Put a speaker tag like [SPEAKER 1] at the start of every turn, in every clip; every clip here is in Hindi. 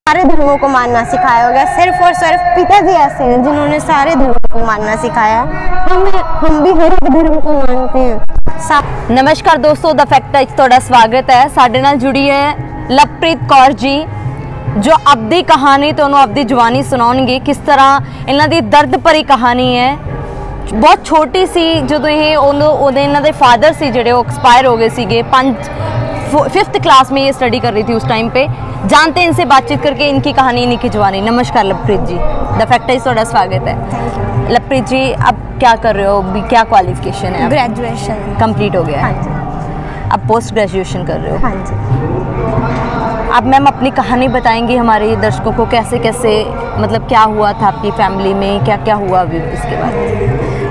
[SPEAKER 1] सारे धर्मों को मानना सिखाया होगा। सिर्फ और सिर्फ पिताजी ऐसे हैं जिन्होंने सारे धर्मों को मानना सिखाया। हम भी हर एक धर्म को मानते हैं।
[SPEAKER 2] नमस्कार दोस्तों, द फैक्ट ਵਿੱਚ ਤੁਹਾਡਾ ਸਵਾਗਤ ਹੈ। ਸਾਡੇ ਨਾਲ जुड़ी है लवप्रीत कौर जी, जो ਆਪਦੀ कहानी ਤੁਹਾਨੂੰ ਆਪਦੀ ਜਵਾਨੀ ਸੁਣਾਉਣਗੇ। किस तरह ਇਹਨਾਂ ਦੀ दर्द भरी कहानी है। बहुत छोटी सी ਜਦੋਂ ਇਹ ਉਹਦੇ ਇਹਨਾਂ ਦੇ फादर ਸੀ ਜਿਹੜੇ ਉਹ एक्सपायर हो गए ਸੀਗੇ। 5th क्लास में ये स्टडी कर रही थी उस टाइम पे। जानते हैं इनसे बातचीत करके इनकी कहानी, इन्हीं की जवानी। नमस्कार लवप्रीत जी, द फैक्ट में ਤੁਹਾਡਾ स्वागत है। लवप्रीत जी, अब क्या कर रहे हो? अभी क्या क्वालिफिकेशन है?
[SPEAKER 1] ग्रेजुएशन
[SPEAKER 2] कंप्लीट हो गया है।
[SPEAKER 1] हाँ जी।
[SPEAKER 2] अब पोस्ट ग्रेजुएशन कर रहे हो?
[SPEAKER 1] हाँ जी।
[SPEAKER 2] अब मैम अपनी कहानी बताएंगी हमारे दर्शकों को, कैसे कैसे मतलब क्या हुआ था आपकी फैमिली में, क्या क्या हुआ अभी इसके बाद?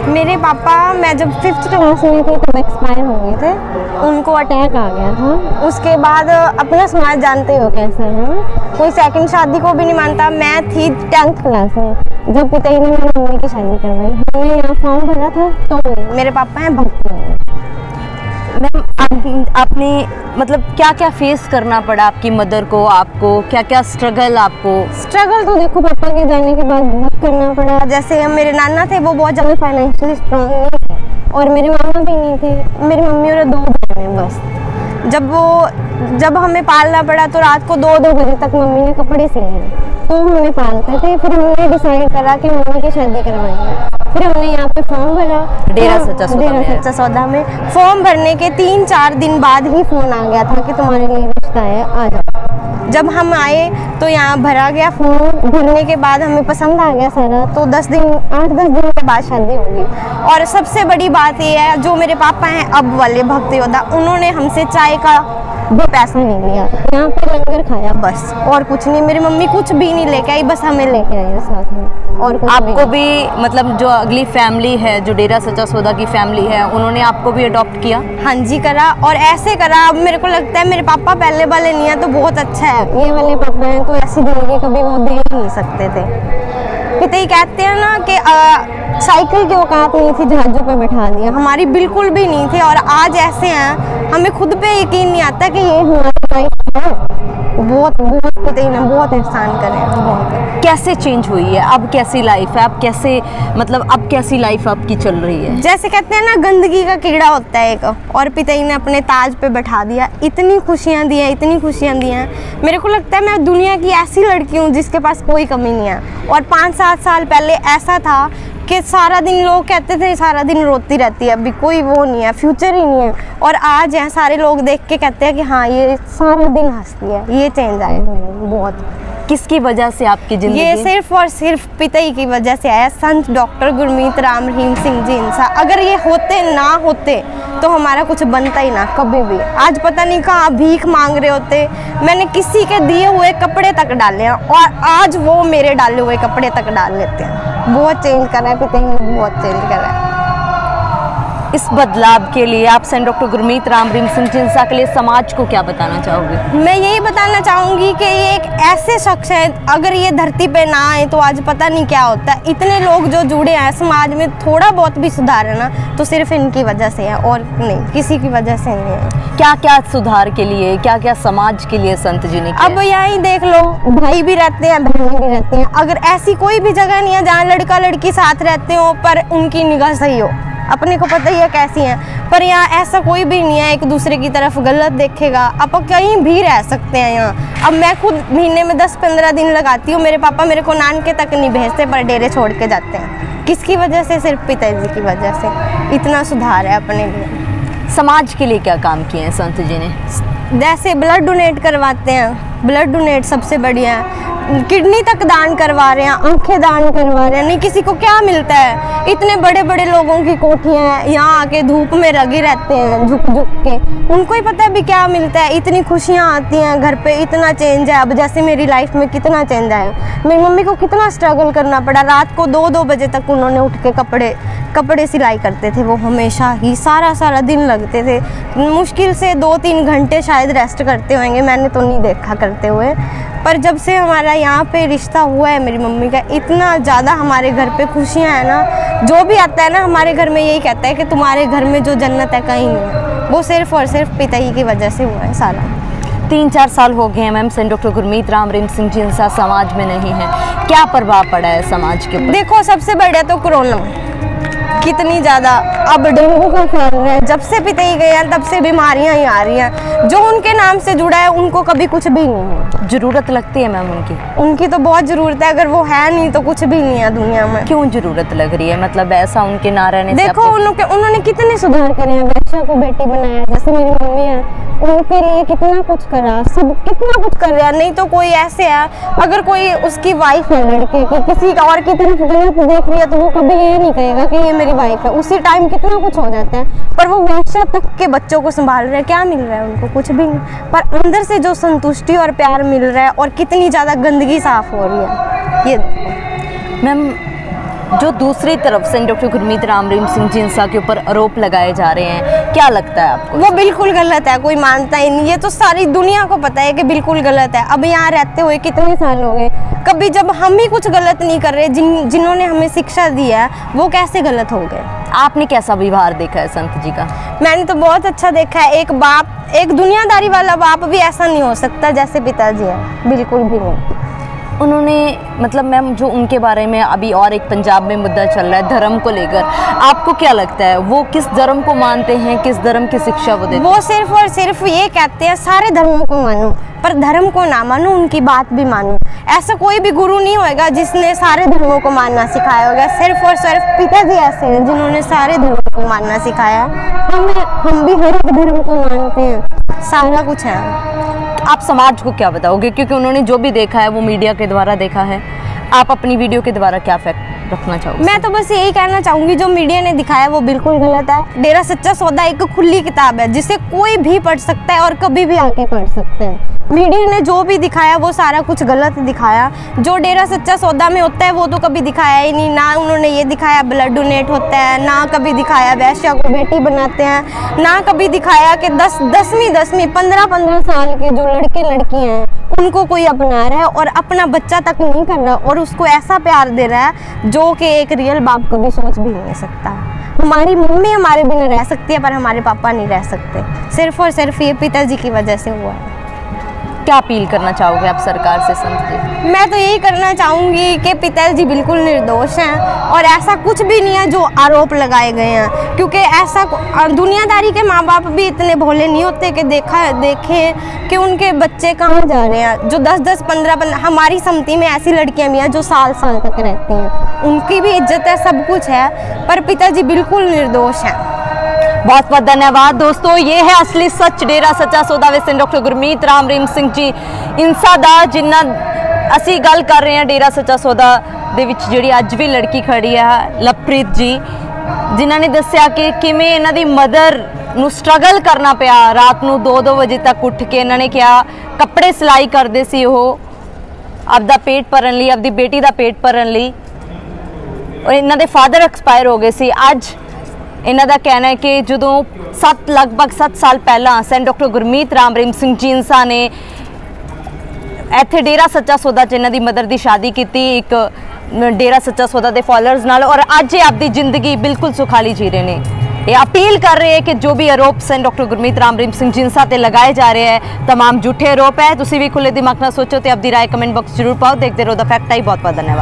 [SPEAKER 1] मेरे पापा, मैं जब 5th क्लास में थी तब एक्सपायर हो गए थे। उनको अटैक आ गया था। उसके बाद अपना समाज जानते हो कैसा है, कोई सेकंड शादी को भी नहीं मानता। मैं थी 10th क्लास में जब पिताजी ने मेरी मम्मी की शादी करवाई। हमने यहाँ फॉर्म भरा था तो मेरे पापा हैं भक्ति में।
[SPEAKER 2] मैम आपने मतलब क्या क्या फेस करना पड़ा आपकी मदर को, आपको क्या क्या स्ट्रगल? आपको स्ट्रगल
[SPEAKER 1] तो देखो पापा के जाने के बाद बहुत करना पड़ा। जैसे मेरे नाना थे, वो बहुत ज़्यादा फाइनेंशियली स्ट्रांग नहीं थे और मेरे मामा भी नहीं थे। मेरी मम्मी और 2 बहन हैं बस। जब हमें पालना पड़ा तो रात को 2-2 बजे तक मम्मी ने कपड़े सिले, तो हमें पालते थे। फिर हमने डिसाइड करा कि मम्मी की शादी करवाएंगे। फिर हमने यहाँ पे फॉर्म भरा डेरा सच्चा सौदा में। फॉर्म भरने के 3-4 दिन बाद ही फ़ोन आ गया था कि तुम्हारे लिए रिश्ता है, आ जाओ। जब हम आए तो यहाँ भरा गया फॉर्म। भरने के बाद हमें पसंद आ गया सारा, तो 8-10 दिन के बाद शादी होगी। और सबसे बड़ी बात ये है, जो मेरे पापा हैं अब वाले भक्ति योद्धा, उन्होंने हमसे चाय का भी पैसा नहीं लिया। यहाँ पे लंगर खाया बस, और कुछ नहीं। मेरी मम्मी कुछ भी नहीं लेके आई, बस हमें लेके आई साथ में। और
[SPEAKER 2] आपको भी मतलब जो अगली फैमिली है, जो डेरा सच्चा सौदा की फैमिली है, उन्होंने आपको भी अडॉप्ट किया?
[SPEAKER 1] हाँ जी, करा। और ऐसे करा, अब मेरे को लगता है मेरे पापा पहले वाले नहीं है तो बहुत अच्छा है। ये वाले पापा हैं तो ऐसी जिंदगी कभी वो दे ही नहीं सकते थे। पिताजी कहते हैं ना कि साइकिल की औकात नहीं थी, जहाज़ों पे बैठा दिया। हमारी बिल्कुल भी नहीं थे। और आज ऐसे हैं, हमें खुद पे यकीन नहीं आता कि ये हमारी लाइफ है। बहुत पिताजी ने बहुत एहसान करे हैं, बहुत।
[SPEAKER 2] कैसे चेंज हुई है अब? कैसी लाइफ है अब? कैसे मतलब अब कैसी लाइफ आपकी चल रही है?
[SPEAKER 1] जैसे कहते हैं ना, गंदगी का कीड़ा होता है एक, और पिताजी ने अपने ताज पे बैठा दिया। इतनी खुशियाँ दी हैं, इतनी खुशियाँ दी हैं। मेरे को लगता है मैं दुनिया की ऐसी लड़की हूँ जिसके पास कोई कमी नहीं है। और 5-7 साल पहले ऐसा था कि सारा दिन लोग कहते थे सारा दिन रोती रहती है, अभी कोई वो नहीं है, फ्यूचर ही नहीं है। और आज यहाँ सारे लोग देख के कहते हैं कि हाँ, ये सारा दिन हंसती है। ये चेंज आया मेरे बहुत।
[SPEAKER 2] किसकी वजह से आपकी जिंदगी?
[SPEAKER 1] ये सिर्फ और सिर्फ पिताजी की वजह से आया। संत डॉक्टर गुरमीत राम रहीम सिंह जी इंसा, अगर ये होते ना होते तो हमारा कुछ बनता ही ना कभी भी। आज पता नहीं कहाँ भीख मांग रहे होते। मैंने किसी के दिए हुए कपड़े तक डाले हैं और आज वो मेरे डाले हुए कपड़े तक डाल लेते हैं। बहुत चेंज करा है पिताजी ने, बहुत चेंज करा है।
[SPEAKER 2] इस बदलाव के लिए आप संत डॉक्टर गुरमीत राम रहीम सिंह जी इंसा के लिए समाज को क्या बताना चाहोगे?
[SPEAKER 1] मैं यही बताना चाहूँगी कि ये एक ऐसे शख्स है, अगर ये धरती पे ना आए तो आज पता नहीं क्या होता है। इतने लोग जो जुड़े हैं समाज में, थोड़ा बहुत भी सुधार है ना तो सिर्फ इनकी वजह से है, और नहीं, किसी की वजह से नहीं है।
[SPEAKER 2] क्या क्या सुधार के लिए, क्या क्या समाज के लिए संत जी ने किया?
[SPEAKER 1] अब यहाँ देख लो, भाई भी रहते हैं, बहनें भी रहते हैं। अगर ऐसी कोई भी जगह नहीं है जहाँ लड़का लड़की साथ रहते हो पर उनकी निगाह सही हो, अपने को पता ही है कैसी हैं, पर यहाँ ऐसा कोई भी नहीं है एक दूसरे की तरफ गलत देखेगा। आप कहीं भी रह सकते हैं यहाँ। अब मैं खुद महीने में 10-15 दिन लगाती हूँ। मेरे पापा मेरे को नानके तक नहीं भेजते पर डेरे छोड़ के जाते हैं। किसकी वजह से? सिर्फ पिताजी की वजह से। इतना सुधार है अपने लिए।
[SPEAKER 2] समाज के लिए क्या काम किए हैं संत जी ने?
[SPEAKER 1] जैसे ब्लड डोनेट करवाते हैं, ब्लड डोनेट सबसे बढ़िया है। किडनी तक दान करवा रहे हैं, आंखें दान करवा रहे हैं। नहीं, किसी को क्या मिलता है? इतने बड़े बड़े लोगों की कोठियाँ हैं, यहाँ आके धूप में लगे रहते हैं झुक झुक के। उनको ही पता है भी क्या मिलता है। इतनी खुशियाँ आती हैं घर पे, इतना चेंज है। अब जैसे मेरी लाइफ में कितना चेंज आया। मेरी मम्मी को कितना स्ट्रगल करना पड़ा। रात को 2-2 बजे तक उन्होंने उठ के कपड़े सिलाई करते थे। वो हमेशा ही सारा दिन लगते थे। मुश्किल से 2-3 घंटे शायद रेस्ट करते होंगे, मैंने तो नहीं देखा करते हुए। पर जब से हमारा यहाँ पे रिश्ता हुआ है मेरी मम्मी का, इतना ज़्यादा हमारे घर पे खुशियाँ हैं ना। जो भी आता है ना हमारे घर में यही कहता है कि तुम्हारे घर में जो जन्नत है कहीं नहीं है। वो सिर्फ और सिर्फ पिता ही की वजह से हुआ है सारा।
[SPEAKER 2] 3-4 साल हो गए हैं ma'am saint doctor Gurmeet Ram Rahim Singh ji इंसा समाज में नहीं है, क्या प्रभाव पड़ा है समाज के ऊपर?
[SPEAKER 1] देखो सबसे बढ़िया तो कोरोना, कितनी ज़्यादा अब डेंगू का फैल रहा है। जब से पिता ही गए हैं तब से बीमारियां ही आ रही हैं। जो उनके नाम से जुड़ा है उनको कभी कुछ भी नहीं है।
[SPEAKER 2] जरूरत लगती है मैम
[SPEAKER 1] उनकी तो बहुत ज़रूरत है, अगर वो है नहीं तो कुछ भी नहीं है दुनिया में।
[SPEAKER 2] क्यों जरूरत लग रही है, मतलब ऐसा उनके ना रहने से?
[SPEAKER 1] देखो उन्होंने कितने सुधार करे हैं, बच्चा को बेटी बनाया, जैसे मेरी मम्मी है उनके लिए कितना कुछ करा, सब कितना कुछ कर रहा है। नहीं तो कोई ऐसे है, अगर कोई उसकी वाइफ है लड़के की किसी और की तरफ गलत देख रही है तो वो कभी ये नहीं कहेगा कि ये मेरी वाइफ है। उसी टाइम कितना कुछ हो जाता है, पर वो वैश्या तक के बच्चों को संभाल रहे हैं। क्या मिल रहा है उनको? कुछ भी नहीं, पर अंदर से जो संतुष्टि और प्यार मिल रहा है और कितनी ज़्यादा गंदगी साफ हो रही है ये।
[SPEAKER 2] मैम जो दूसरी तरफ से डॉक्टर गुरमीत राम रहीम सिंह जी इंसा के ऊपर आरोप लगाए जा रहे हैं, क्या लगता है आपको?
[SPEAKER 1] वो बिल्कुल गलत है, कोई मानता ही नहीं। ये तो सारी दुनिया को पता है कि बिल्कुल गलत है। अब यहाँ रहते हुए कितने साल हो गए, कभी जब हम ही कुछ गलत नहीं कर रहे, जिन्होंने हमें शिक्षा दी है वो कैसे गलत हो गए?
[SPEAKER 2] आपने कैसा व्यवहार देखा है संत जी का?
[SPEAKER 1] मैंने तो बहुत अच्छा देखा है। एक बाप, एक दुनियादारी वाला बाप भी ऐसा नहीं हो सकता जैसे पिताजी है, बिल्कुल भी नहीं।
[SPEAKER 2] उन्होंने मतलब मैम जो उनके बारे में अभी और एक पंजाब में मुद्दा चल रहा है धर्म को लेकर, आपको क्या लगता है वो किस धर्म को मानते हैं, किस धर्म की शिक्षा वो देते हैं?
[SPEAKER 1] वो सिर्फ और सिर्फ ये कहते हैं सारे धर्मों को मानो, पर धर्म को ना मानो, उनकी बात भी मानो। ऐसा कोई भी गुरु नहीं होएगा जिसने सारे धर्मों को मानना सिखाया होगा। सिर्फ और सिर्फ पिताजी ऐसे हैं जिन्होंने सारे धर्मों को मानना सिखाया। हम भी हर एक धर्म को मानते हैं, सारा कुछ है।
[SPEAKER 2] आप समाज को क्या बताओगे, क्योंकि उन्होंने जो भी देखा है वो मीडिया के द्वारा देखा है, आप अपनी वीडियो के द्वारा क्या फैक्ट रखना चाहोगे?
[SPEAKER 1] मैं तो बस यही कहना चाहूँगी जो मीडिया ने दिखाया वो बिल्कुल गलत है। डेरा सच्चा सौदा एक खुली किताब है जिसे कोई भी पढ़ सकता है और कभी भी आके पढ़ सकते हैं। मीडिया ने जो भी दिखाया वो सारा कुछ गलत दिखाया। जो डेरा सच्चा सौदा में होता है वो तो कभी दिखाया ही नहीं। ना उन्होंने ये दिखाया ब्लड डोनेट होता है, ना कभी दिखाया वैश्या को बेटी बनाते हैं, ना कभी दिखाया कि 10वीं 15 साल के जो लड़के लड़की हैं उनको कोई अपना रहा है और अपना बच्चा तक नहीं कर रहा और उसको ऐसा प्यार दे रहा है जो कि एक रियल बाप कभी सोच भी नहीं सकता। हमारी मम्मी हमारे बिना रह सकती है पर हमारे पापा नहीं रह सकते, सिर्फ और सिर्फ ये पिताजी की वजह से हुआ है।
[SPEAKER 2] क्या अपील करना चाहोगे आप सरकार से संत जी?
[SPEAKER 1] मैं तो यही करना चाहूँगी कि पिताजी बिल्कुल निर्दोष हैं और ऐसा कुछ भी नहीं है जो आरोप लगाए गए हैं, क्योंकि ऐसा दुनियादारी के माँ बाप भी इतने भोले नहीं होते कि देखें कि उनके बच्चे कहाँ जा रहे हैं। जो 10-10, 15 हमारी सम्मति में ऐसी लड़कियाँ भी हैं जो साल तक रहती हैं, उनकी भी इज्जत है, सब कुछ है, पर पिताजी बिल्कुल निर्दोष हैं।
[SPEAKER 2] बहुत बहुत धन्यवाद दोस्तों। ये है असली सच डेरा सच्चा सौदा वे सेंट डॉक्टर गुरमीत राम रहीम सिंह जी इंसा दा, जिन्ना ਅਸੀਂ ਗੱਲ ਕਰ ਰਹੇ ਹਾਂ डेरा सच्चा सौदा ਦੇ ਵਿੱਚ ਜਿਹੜੀ ਅੱਜ ਵੀ ਲੜਕੀ ਖੜੀ ਹੈ ਲਵਪ੍ਰੀਤ ਜੀ, ਜਿਨ੍ਹਾਂ ਨੇ ਦੱਸਿਆ ਕਿ ਕਿਵੇਂ ਇਹਨਾਂ ਦੀ ਮਦਰ ਨੂੰ ਸਟਰਗਲ ਕਰਨਾ ਪਿਆ। ਰਾਤ ਨੂੰ 2-2 ਵਜੇ ਤੱਕ ਉੱਠ ਕੇ ਇਹਨਾਂ ਨੇ ਕਿਹਾ ਕੱਪੜੇ ਸਿਲਾਈ ਕਰਦੇ ਸੀ ਉਹ ਆਪਦਾ ਪੇਟ ਭਰਨ ਲਈ, ਆਪਦੀ ਬੇਟੀ ਦਾ ਪੇਟ ਭਰਨ ਲਈ, ਔਰ ਇਹਨਾਂ ਦੇ ਫਾਦਰ ਐਕਸਪਾਇਰ ਹੋ ਗਏ ਸੀ। ਅੱਜ ਇਹਨਾਂ ਦਾ ਕਹਿਣਾ ਹੈ ਕਿ ਜਦੋਂ ਲਗਭਗ 7 ਸਾਲ ਪਹਿਲਾਂ ਸੈਂਟ ਡਾਕਟਰ ਗੁਰਮੀਤ ਰਾਮ ਰਹੀਮ ਸਿੰਘ ਜੀ ਇੰਸਾ ਨੇ ਇੱਥੇ ਡੇਰਾ ਸੱਚਾ ਸੌਦਾ 'ਚ ਇਹਨਾਂ ਦੀ ਮਦਰ ਦੀ ਸ਼ਾਦੀ ਕੀਤੀ ਇੱਕ ਡੇਰਾ ਸੱਚਾ ਸੌਦਾ ਦੇ ਫॉलोअर्स ਨਾਲ, ਔਰ ਅੱਜ ਇਹ ਆਪਦੀ ਜ਼ਿੰਦਗੀ ਬਿਲਕੁਲ ਸੁਖਾਲੀ ਜੀ ਰਹੇ ਨੇ। ये अपील कर रहे हैं कि जो भी आरोप सेंट डॉक्टर गुरमीत राम रहीम सिंह जी इंसा ते लगाए जा रहे हैं तमाम झूठे आरोप है। तुसी भी खुले दिमाग ना सोचो तो अपनी राय कमेंट बॉक्स जरूर पाओ। देखते रहो द फैक्ट आई। बहुत बहुत धन्यवाद।